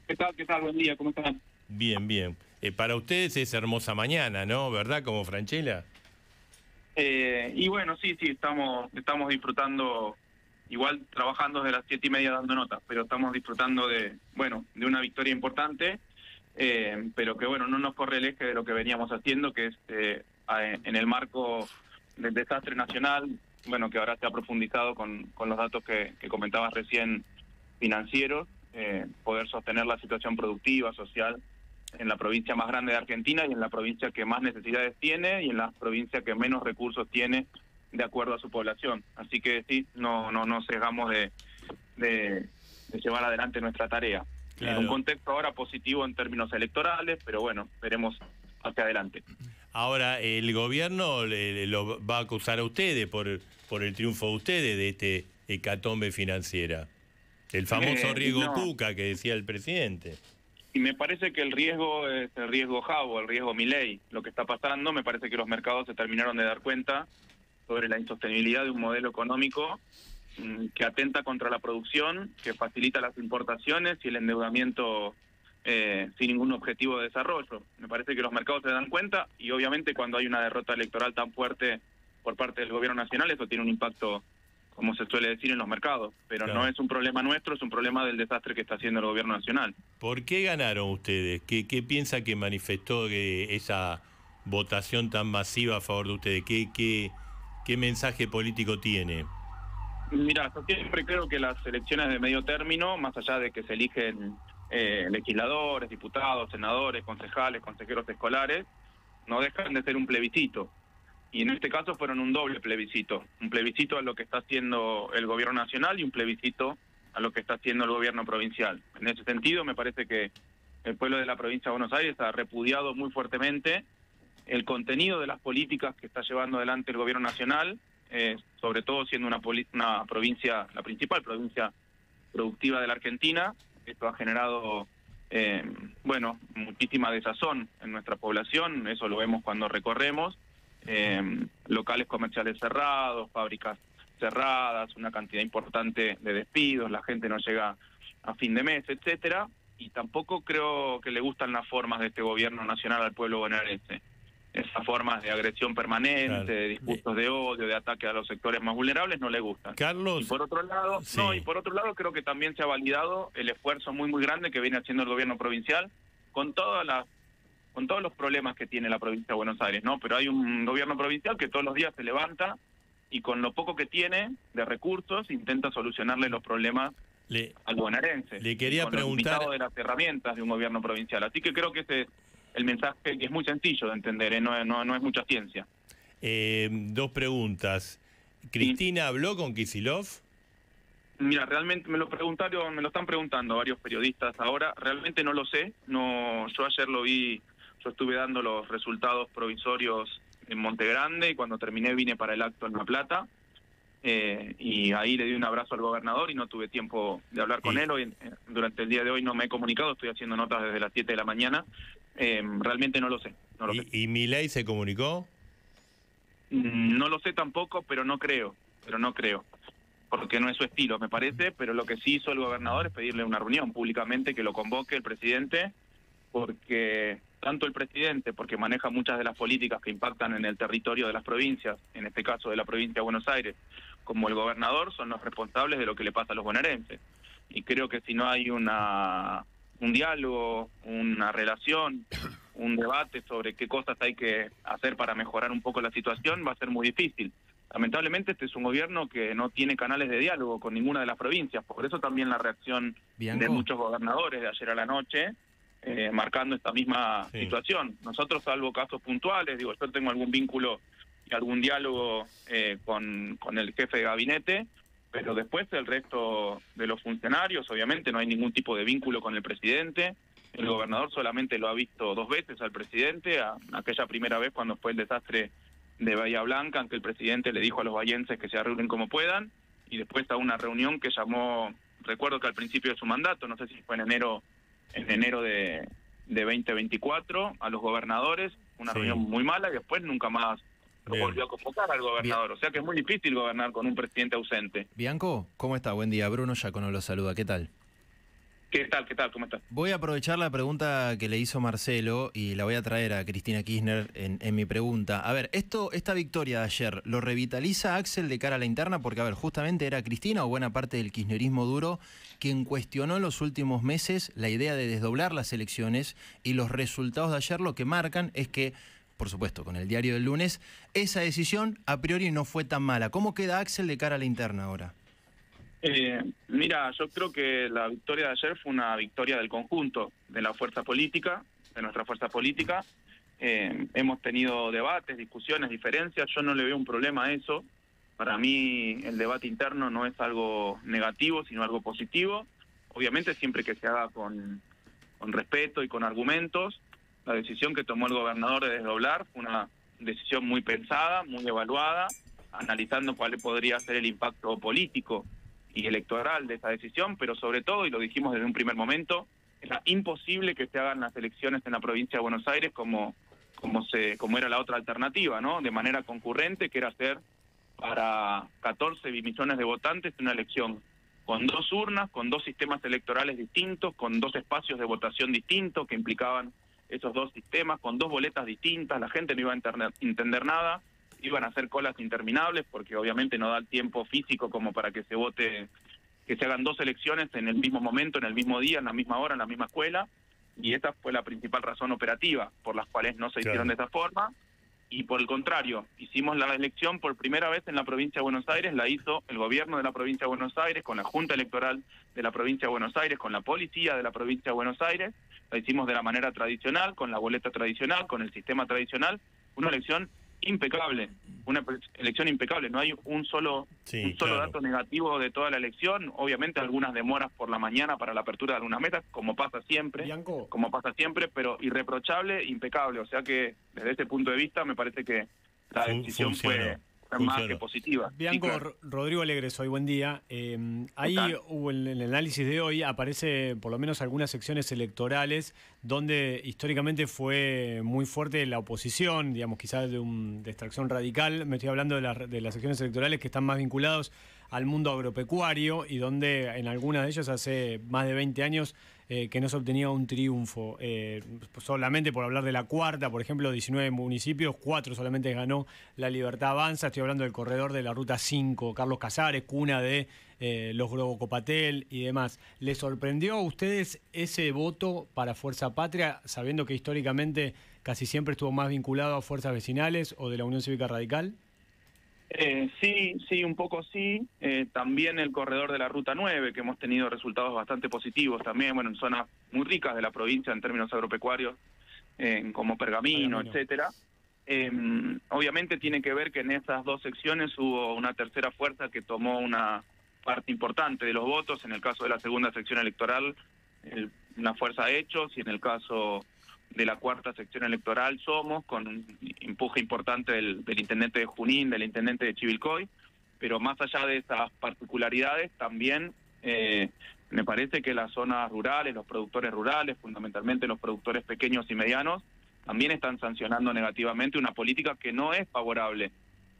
¿Qué tal? ¿Qué tal? Buen día, ¿cómo están? Bien, bien. Para ustedes es hermosa mañana, ¿no? ¿Verdad? Como Franchella. Y bueno, sí, estamos disfrutando, igual trabajando desde las 7:30 dando notas, pero estamos disfrutando de una victoria importante, pero que bueno, no nos corre el eje de lo que veníamos haciendo, que es en el marco del desastre nacional, bueno, que ahora se ha profundizado con los datos que comentabas recién financieros, poder sostener la situación productiva, social, en la provincia más grande de Argentina y en la provincia que más necesidades tiene y en la provincia que menos recursos tiene de acuerdo a su población. Así que sí, no cejamos de llevar adelante nuestra tarea. En un Claro. contexto ahora positivo en términos electorales, pero bueno, veremos hacia adelante. Ahora, el gobierno lo va a acusar a ustedes por el triunfo de ustedes de este hecatombe financiera. El famoso riesgo No, Tuca que decía el presidente. y me parece que el riesgo es el riesgo Jabo, el riesgo Milei. Lo que está pasando, me parece que los mercados se terminaron de dar cuenta sobre la insostenibilidad de un modelo económico que atenta contra la producción, que facilita las importaciones y el endeudamiento sin ningún objetivo de desarrollo. Me parece que los mercados se dan cuenta y obviamente cuando hay una derrota electoral tan fuerte por parte del gobierno nacional, eso tiene un impacto, como se suele decir, en los mercados. Pero no Claro. es un problema nuestro, es un problema del desastre que está haciendo el gobierno nacional. ¿Por qué ganaron ustedes? ¿Qué piensa que manifestó esa votación tan masiva a favor de ustedes? ¿Qué mensaje político tiene? Mira, yo siempre creo que las elecciones de medio término, más allá de que se eligen legisladores, diputados, senadores, concejales, consejeros escolares, no dejan de ser un plebiscito. Y en este caso fueron un doble plebiscito. Un plebiscito a lo que está haciendo el gobierno nacional y un plebiscito a lo que está haciendo el gobierno provincial. En ese sentido, me parece que el pueblo de la provincia de Buenos Aires ha repudiado muy fuertemente el contenido de las políticas que está llevando adelante el gobierno nacional, sobre todo siendo una provincia, la principal provincia productiva de la Argentina. Esto ha generado, muchísima desazón en nuestra población, eso lo vemos cuando recorremos, locales comerciales cerrados, fábricas cerradas, una cantidad importante de despidos, la gente no llega a fin de mes, etcétera, y tampoco creo que le gustan las formas de este gobierno nacional al pueblo bonaerense. Esas formas de agresión permanente, Claro. de discursos de odio, de ataque a los sectores más vulnerables, no le gustan. Y Carlos, por otro lado, sí. y por otro lado creo que también se ha validado el esfuerzo muy grande que viene haciendo el gobierno provincial con con todos los problemas que tiene la provincia de Buenos Aires, ¿no? Pero hay un gobierno provincial que todos los días se levanta y con lo poco que tiene de recursos intenta solucionarle los problemas Le, al bonaerense. le quería con lo preguntar... limitado de las herramientas de un gobierno provincial. Así que creo que ese es el mensaje, que es muy sencillo de entender, ¿eh? No es mucha ciencia. Dos preguntas. ¿Cristina habló con Kicillof? Mira, realmente me lo están preguntando varios periodistas ahora, realmente no lo sé, yo ayer lo vi, yo estuve dando los resultados provisorios en Monte Grande y cuando terminé vine para el acto en La Plata, y ahí le di un abrazo al gobernador y no tuve tiempo de hablar con él. Hoy, durante el día de hoy no me he comunicado, estoy haciendo notas desde las 7 de la mañana, realmente no lo sé. ¿Y Milei se comunicó? No lo sé tampoco, pero no creo, porque no es su estilo, me parece, pero lo que sí hizo el gobernador es pedirle una reunión públicamente, que lo convoque el presidente, porque tanto el presidente, porque maneja muchas de las políticas que impactan en el territorio de las provincias, en este caso de la provincia de Buenos Aires, como el gobernador, son los responsables de lo que le pasa a los bonaerenses. Y creo que si no hay un diálogo, una relación, un debate sobre qué cosas hay que hacer para mejorar un poco la situación, va a ser muy difícil. Lamentablemente este es un gobierno que no tiene canales de diálogo con ninguna de las provincias, por eso también la reacción Bianco. de muchos gobernadores de ayer a la noche, marcando esta misma Sí. situación. Nosotros, salvo casos puntuales, yo tengo algún vínculo y algún diálogo con el jefe de gabinete, pero después el resto de los funcionarios, obviamente no hay ningún tipo de vínculo con el presidente. El gobernador solamente lo ha visto 2 veces al presidente, aquella primera vez cuando fue el desastre de Bahía Blanca, en que el presidente le dijo a los bahienses que se reúnen como puedan, y después a una reunión que llamó, recuerdo que al principio de su mandato, no sé si fue en enero de 2024, a los gobernadores, una Sí. reunión muy mala, y después nunca más lo Bien. volvió a convocar al gobernador. O sea que es muy difícil gobernar con un presidente ausente. Bianco, ¿cómo está? Buen día. Bruno Yacono lo saluda. ¿Qué tal? ¿Qué tal? ¿Qué tal? ¿Cómo estás? Voy a aprovechar la pregunta que le hizo Marcelo y la voy a traer a Cristina Kirchner en mi pregunta. A ver, esta victoria de ayer, ¿lo revitaliza Axel de cara a la interna? Porque, a ver, justamente era Cristina o buena parte del kirchnerismo duro quien cuestionó en los últimos meses la idea de desdoblar las elecciones, y los resultados de ayer lo que marcan es que, por supuesto, con el diario del lunes, esa decisión a priori no fue tan mala. ¿Cómo queda Axel de cara a la interna ahora? Mira, yo creo que la victoria de ayer fue una victoria del conjunto de la fuerza política, de nuestra fuerza política. Hemos tenido debates, discusiones, diferencias. Yo no le veo un problema a eso. Para mí el debate interno no es algo negativo, sino algo positivo. Obviamente siempre que se haga con respeto y con argumentos. La decisión que tomó el gobernador de desdoblar fue una decisión muy pensada, muy evaluada, analizando cuál podría ser el impacto político y electoral de esa decisión, pero sobre todo, y lo dijimos desde un primer momento, era imposible que se hagan las elecciones en la provincia de Buenos Aires como era la otra alternativa, ¿no? De manera concurrente, que era hacer para 14 millones de votantes una elección con 2 urnas, con 2 sistemas electorales distintos, con 2 espacios de votación distintos que implicaban esos 2 sistemas, con 2 boletas distintas. La gente no iba a entender nada. Iban a hacer colas interminables porque obviamente no da el tiempo físico como para que se vote, que se hagan 2 elecciones en el mismo momento, en el mismo día, en la misma hora, en la misma escuela, y esa fue la principal razón operativa por las cuales no se hicieron de esa forma. Y por el contrario, hicimos la elección por primera vez en la provincia de Buenos Aires, la hizo el gobierno de la provincia de Buenos Aires, con la Junta Electoral de la provincia de Buenos Aires, con la policía de la provincia de Buenos Aires. La hicimos de la manera tradicional, con la boleta tradicional, con el sistema tradicional. Una elección impecable, una elección impecable. No hay un solo dato negativo de toda la elección. Obviamente algunas demoras por la mañana para la apertura de algunas mesas, como pasa siempre, pero irreprochable, impecable. O sea que desde ese punto de vista me parece que la decisión fue más que positiva. Bianco, sí, claro. Rodrigo Alegre, soy buen día. Ahí hubo en el análisis de hoy, aparece por lo menos algunas secciones electorales donde históricamente fue muy fuerte la oposición, digamos, quizás de extracción radical. Me estoy hablando de las secciones electorales que están más vinculados al mundo agropecuario y donde en algunas de ellas hace más de 20 años que no se obtenía un triunfo. Solamente por hablar de la cuarta, por ejemplo, 19 municipios, 4 solamente ganó La Libertad Avanza. Estoy hablando del corredor de la Ruta 5, Carlos Casares, cuna de los Grobocopatel y demás. ¿Les sorprendió a ustedes ese voto para Fuerza Patria, sabiendo que históricamente casi siempre estuvo más vinculado a fuerzas vecinales o de la Unión Cívica Radical? Sí, un poco sí. También el corredor de la Ruta 9, que hemos tenido resultados bastante positivos también, bueno, en zonas muy ricas de la provincia en términos agropecuarios, como Pergamino, etcétera. Obviamente tiene que ver que en esas 2 secciones hubo una tercera fuerza que tomó una parte importante de los votos. En el caso de la segunda sección electoral, una fuerza Hechos, y en el caso de la cuarta sección electoral Somos, con un empuje importante del intendente de Junín, del intendente de Chivilcoy. Pero más allá de esas particularidades, también me parece que las zonas rurales, los productores rurales, fundamentalmente los productores pequeños y medianos, también están sancionando negativamente una política que no es favorable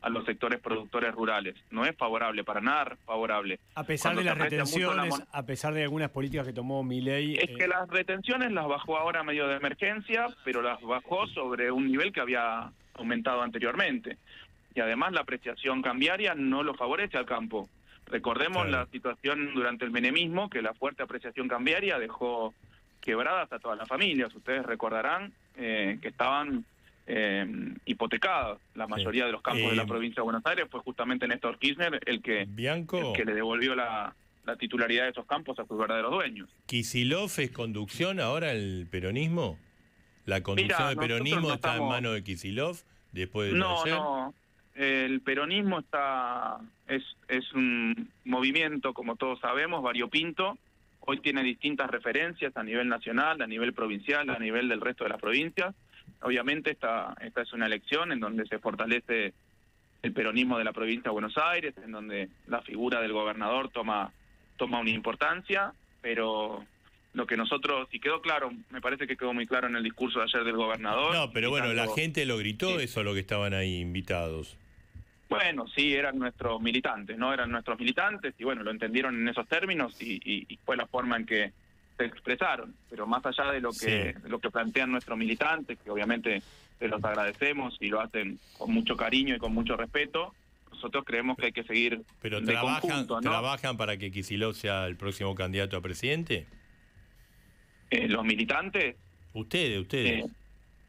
a los sectores productores rurales. No es favorable, para nada favorable. A pesar de las retenciones, a pesar de algunas políticas que tomó Milei... Es que las retenciones las bajó ahora a medio de emergencia, pero las bajó sobre un nivel que había aumentado anteriormente. Y además la apreciación cambiaria no lo favorece al campo. Recordemos la situación durante el menemismo, que la fuerte apreciación cambiaria dejó quebradas a todas las familias. Ustedes recordarán que estaban hipotecadas la mayoría de los campos de la provincia de Buenos Aires. Fue justamente Néstor Kirchner el que le devolvió la titularidad de esos campos a sus verdaderos dueños. ¿Kicillof es conducción ahora el peronismo? ¿La conducción del peronismo está en manos de Kicillof después de ayer? No, el peronismo es un movimiento, como todos sabemos, variopinto. Hoy tiene distintas referencias a nivel nacional, a nivel provincial, a nivel del resto de las provincias. Obviamente esta es una elección en donde se fortalece el peronismo de la provincia de Buenos Aires, en donde la figura del gobernador toma una importancia, pero lo que nosotros, y quedó claro, me parece que quedó muy claro en el discurso de ayer del gobernador. No, pero bueno, la gente lo gritó, eso es lo que estaban ahí invitados. Bueno, sí, eran nuestros militantes, ¿no? Eran nuestros militantes, y bueno, lo entendieron en esos términos, y fue la forma en que se expresaron, pero más allá de lo que plantean nuestros militantes, que obviamente se los agradecemos y lo hacen con mucho cariño y con mucho respeto, nosotros creemos que hay que seguir pero de conjunto, ¿no? ¿Trabajan para que Kicillof sea el próximo candidato a presidente? Los militantes, Ustedes.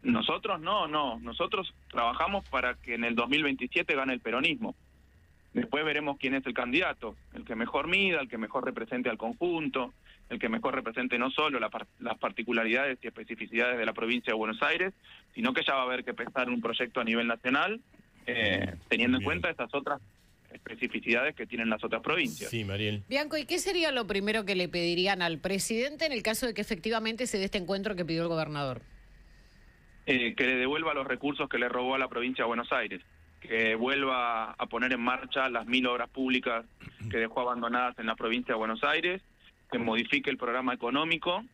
nosotros no, nosotros trabajamos para que en el 2027 gane el peronismo. Después veremos quién es el candidato, el que mejor mida, el que mejor represente al conjunto, el que mejor represente no solo las particularidades y especificidades de la provincia de Buenos Aires, sino que ya va a haber que pensar un proyecto a nivel nacional, teniendo en cuenta estas otras especificidades que tienen las otras provincias. Sí, Mariel. Bianco, ¿y qué sería lo primero que le pedirían al presidente en el caso de que efectivamente se dé este encuentro que pidió el gobernador? Que le devuelva los recursos que le robó a la provincia de Buenos Aires, que vuelva a poner en marcha las 1000 obras públicas que dejó abandonadas en la provincia de Buenos Aires, que modifique el programa económico,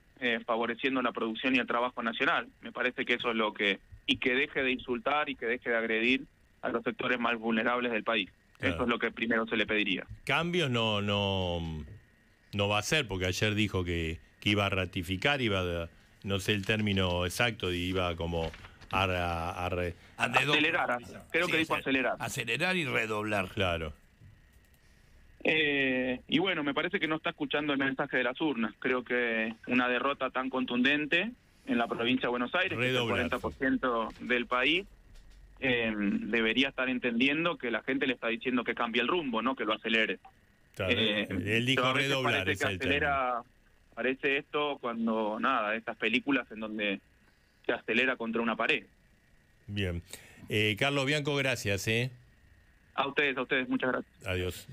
favoreciendo la producción y el trabajo nacional. Me parece que eso es lo que... Y que deje de insultar y que deje de agredir a los sectores más vulnerables del país. Claro. Eso es lo que primero se le pediría. Cambios no va a ser, porque ayer dijo que iba a ratificar, no sé el término exacto, iba como acelerar, creo que dijo acelerar. Acelerar y redoblar. Claro. Y bueno, me parece que no está escuchando el mensaje de las urnas. Creo que una derrota tan contundente en la provincia de Buenos Aires, que es el 40% del país, debería estar entendiendo que la gente le está diciendo que cambie el rumbo, no que lo acelere. Claro, él dijo redoblar. Parece que acelera, parece esto cuando, estas películas en donde se acelera contra una pared. Bien. Carlos Bianco, gracias. A ustedes, muchas gracias. Adiós.